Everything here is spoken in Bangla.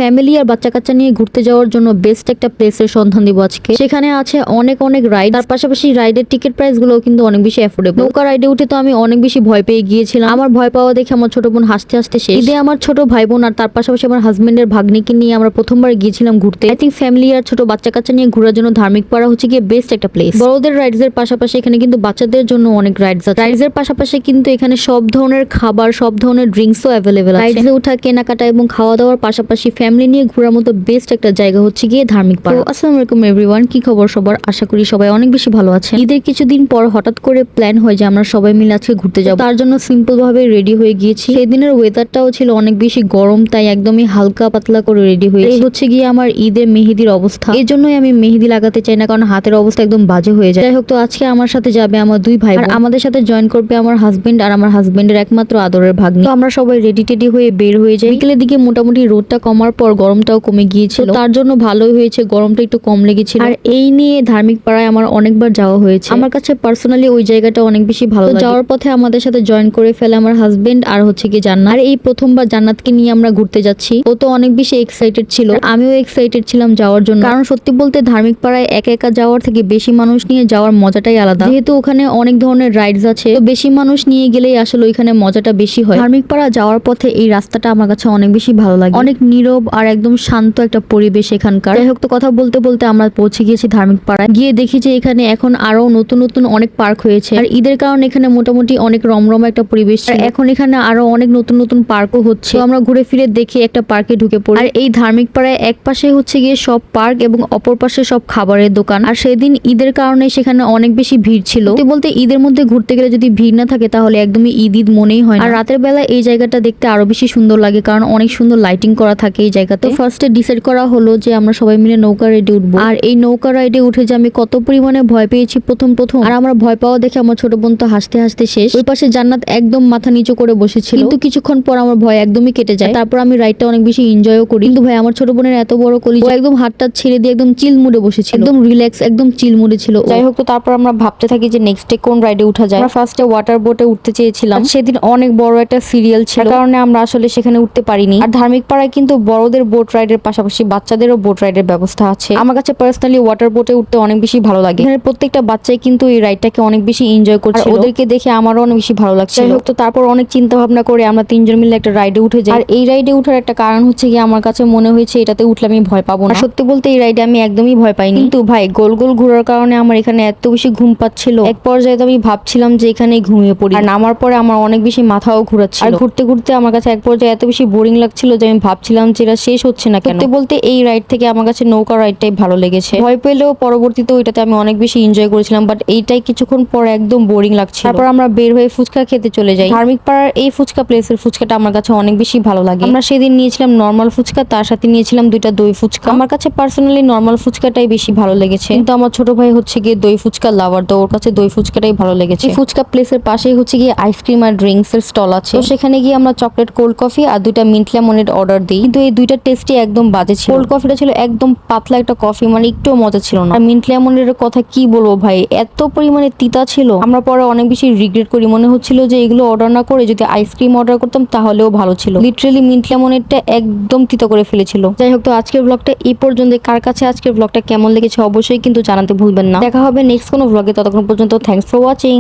ফ্যামিলি আর বাচ্চা কাচ্চা নিয়ে ঘুরতে যাওয়ার জন্য বেস্ট একটা প্লেসের সন্ধান দিব আজকে। সেখানে আছে অনেক অনেক রাইড, তার পাশাপাশি রাইডের টিকিট প্রাইস গুলো কিন্তু অনেক বেশি অ্যাফোর্ডেবল। নৌকা রাইডে উঠে তো আমি অনেক বেশি ভয় পেয়ে গিয়েছিলাম। আমার ভয় পাওয়া দেখে আমার ছোট বোন হাসতে হাসতে শেষ। ঈদে আমার ছোট ভাই বোন আর তার পাশাপাশি আমার হাজবেন্ডের ভাগ্নিকে নিয়ে আমরা প্রথমবার গিয়েছিলাম ঘুরতে। আই থিঙ্ক ফ্যামিলি আর ছোট বাচ্চা কাচ্চা নিয়ে ঘোরার জন্য ধার্মিক পাড়া হচ্ছে গিয়ে বেস্ট একটা প্লেস। বড়দের রাইডস এর পাশাপাশি এখানে কিন্তু বাচ্চাদের জন্য অনেক রাইডস আছে। রাইডস এর পাশাপাশি কিন্তু এখানে সব ধরনের খাবার, সব ধরনের ড্রিঙ্কসও অ্যাভেলেবেল আছে। রাইডসে ওঠা, কেনাকাটা এবং খাওয়া দাওয়ার পাশাপাশি ফ্যামিলি নিয়ে ঘোরার মতো বেস্ট একটা জায়গা হচ্ছে গিয়ে ধার্মিক পাড়া। আসসালামু আলাইকুম এভরিওয়ান, কি খবর সবার? আশা করি সবাই অনেক বেশি ভালো আছেন। ঈদের কিছুদিন পর হঠাৎ করে প্ল্যান হয় যে আমরা সবাই মিলে আজকে ঘুরতে যাব। তার জন্য সিম্পল ভাবে রেডি হয়ে গিয়েছি। সেদিনের ওয়েদারটাও ছিল অনেক বেশি গরম, তাই একদমই হালকা পাতলা করে রেডি হয়েছি। এই হচ্ছে গিয়ে আমার ঈদের মেহেদির অবস্থা। এই জন্যই আমি মেহেদি লাগাতে চাই না, কারণ হাতের অবস্থা একদম বাজে হয়ে যায়। যাই হোক, তো আজকে আমার সাথে যাবে আমার দুই ভাই, আর আমাদের সাথে জয়েন করবে আমার হাজবেন্ড আর আমার হাজবেন্ডের একমাত্র আদরের ভাগ্নি। তো আমরা সবাই রেডি টেডি হয়ে বের হয়ে যাই। বিকেলের দিকে মোটামুটি রোদটা কমার পর গরমটাও কমে গিয়েছিল, তার জন্য ভালোই হয়েছে, গরমটা একটু কম লেগেছিল। আর এই নিয়ে ধার্মিক পাড়ায় আমার অনেকবার যাওয়া হয়েছে। আমার কাছে পার্সোনালি ওই জায়গাটা অনেক বেশি ভালো লাগে। যাওয়ার পথে আমাদের সাথে জয়েন করে ফেলে আমার হাজবেন্ড আর হচ্ছে কি জান্নাত। আর এই প্রথমবার জান্নাতকে নিয়ে আমরা ঘুরতে যাচ্ছি। ও তো অনেক বেশি এক্সাইটেড ছিল, আমিও এক্সাইটেড ছিলাম যাওয়ার জন্য। কারণ সত্যি বলতে ধার্মিক পাড়ায় একা একা যাওয়ার থেকে বেশি মানুষ নিয়ে যাওয়ার মজাটাই আলাদা। যেহেতু ওখানে অনেক ধরনের রাইডস আছে, তো বেশি মানুষ নিয়ে গেলেই আসলে ওইখানে মজাটা বেশি হয়। ধার্মিক পাড়া যাওয়ার পথে এই রাস্তাটা আমার কাছে অনেক বেশি ভালো লাগে। অনেক নীরব আর একদম শান্ত একটা পরিবেশ এখানকার। যাই হোক, তো কথা বলতে বলতে আমরা পৌঁছে গিয়েছি ধার্মিক পাড়ায়। গিয়ে দেখি যে এখানে এখন আরো নতুন নতুন অনেক পার্ক হয়েছে। আর ঈদের কারণে এখানে মোটামুটি অনেক রমরমা একটা পরিবেশ ছিল। এখন এখানে আরো অনেক নতুন নতুন পার্কও হচ্ছে। তো আমরা ঘুরে ফিরে দেখে একটা পার্কে ঢুকে পড়ি। আর এই ধার্মিক পাড়ায় এক পাশে হচ্ছে গিয়ে সব পার্ক এবং অপর পাশে সব খাবারের দোকান। আর সেদিন ঈদের কারণে সেখানে অনেক বেশি ভিড় ছিল। বলতে ঈদের মধ্যে ঘুরতে গেলে যদি ভিড় না থাকে তাহলে একদমই ঈদ ঈদ মনেই হয় না। আর রাতের বেলা এই জায়গাটা দেখতে আরো বেশি সুন্দর লাগে, কারণ অনেক সুন্দর লাইটিং করা থাকে এই জায়গাতে। ফার্স্টে ডিসাইড করা হলো যে আমরা সবাই মিলে নৌকা রাইডে উঠবো। আর এই নৌকা রাইডে উঠে যে আমি কত পরিমাণে ভয় পেয়েছি প্রথম। আর আমার ভয় পাওয়া দেখে আমার ছোট বোন তো হাসতে হাসতে শেষ। ওই পাশে জান্নাত একদম মাথা নিচু করে বসেছিল, কিন্তু কিছুক্ষণ পর আমার ভয় একদমই কেটে যায়। তারপর আমি রাইডটা অনেক বেশি এনজয়ও করি। কিন্তু ভাই, আমার ছোট বোনের এত বড় কলিজ, ও একদম হাতটা ছেড়ে দিয়ে একদম চিল মুডে বসেছিল, একদম রিল্যাক্স, একদম চিল মুডে ছিল। যাই হোক, তো তারপর আমরা ভাবতে থাকি যে নেক্সট ডে কোন রাইডে উঠা যায়। আমরা ফার্স্টে ওয়াটার বোটে উঠতে চেয়েছিলাম। সেদিন অনেক বড় একটা সিরিয়াল ছিল, কারণে আমরা আসলে সেখানে উঠতে পারিনি। আর ধার্মিক পাড়ায় কিন্তু বড়দের বোট রাইডের পাশাপাশি বাচ্চাদেরও বোট রাইডের ব্যবস্থা আছে। আমার কাছে পার্সোনালি ওয়াটার বোটে উঠতে অনেক বেশি ভালো লাগে। এখানে প্রত্যেকটা বাচ্চাই কিন্তু এই রাইডটাকে অনেক বেশি এনজয় করছিল। ওদেরকে দেখে আমারও অনেক বেশি ভালো লাগছে। যাই হোক, তো তারপর অনেক চিন্তা ভাবনা করে আমরা তিনজন মিলে একটা রাইডে উঠে যাই। আর এই রাইডে উঠার একটা কারণ হচ্ছে কি, আমার কাছে মনে হয়েছে এটাতে উঠলে আমি ভয় পাবো না। সত্যি বলতে এই রাইডে আমি একদমই ভয় পাইনি। কিন্তু ভাই, গোল গোল ঘোরার কারণে আমার এখানে এত বেশি ঘুম পাচ্ছিল, এক পর্যায়ে তো আমি ভাবছিলাম যে এখানেই ঘুমিয়ে পড়ি। আর নামার পরে আমার অনেক বেশি মাথাও ঘুরাচ্ছিল। আর ঘুরতে ঘুরতে আমার কাছে এক পর্যায়ে এত বেশি বোরিং লাগছিল যে আমি ভাবছিলাম যে এটা শেষ হচ্ছে না কেন। সত্যি বলতে এই রাইড থেকে আমার কাছে নৌকা রাইডটাই ভালো লেগেছে। ভয় পেলেও পরবর্তীতে ওইটাতে আমি অনেক বেশি এনজয় করেছিলাম, বাট এইটাই কিছুক্ষণ পর একদম বোরিং লাগছিল। তারপর আমরা বের হয়ে ফুচকা খেতে চলে যাই। ধার্মিক পাড়ার এই ফুচকা প্লেসের ফুচকাটা আমার কাছে অনেক বেশি ভালো লাগে। আমরা সেদিন নিয়েছিলাম নর্মাল ফুচকা, তার সাথে নিয়েছিলাম দুইটা দই ফুচকা। আমার কাছে পার্সোনালি নর্মাল ফুচকাটাই বেশি ভালো লেগেছে, কিন্তু আমার ছোট ভাই হচ্ছে গিয়ে দই ফুচকা লাভার, তো ওর কাছে দই ফুচকাটাই ভালো লেগেছে। ফুচকা প্লেসের পাশেই হচ্ছে গিয়ে আইসক্রিম আর ড্রিঙ্কস এর স্টল আছে। তো সেখানে গিয়ে আমরা চকলেট কোল্ড কফি আর দুইটা মিন্ট লেমনেড অর্ডার দিই, কিন্তু এই দুইটা টেস্টই একদম বাজে ছিল। কোল্ড কফিটা ছিল একদম পাতলা একটা কফি, মানে একটুও মজা ছিল না। আর মিন্ট লেমনেড এর কথা কি বলবো ভাই, এত পরিমাণে তিতা ছিল। আমরা পরে অনেক বেশি রিগ্রেট করি, মনে হচ্ছিল যে এগুলো অর্ডার না করে যদি আইসক্রিম অর্ডার করতাম তাহলেও ভালো ছিল। লিটারালি মিন্ট লেমনেডটা একদম তিতা করে ফেলেছিল। যাই হোক, তো আজকের ব্লগটা এই পর্যন্ত। কার কাছে আজকের ব্লগটা কেমন লেগেছে অবশ্যই কিন্তু জানাতে ভুলবেন না। দেখা হবে নেক্সট কোনো ব্লগে, ততক্ষণ পর্যন্ত থ্যাঙ্কস ফর ওয়াচিং।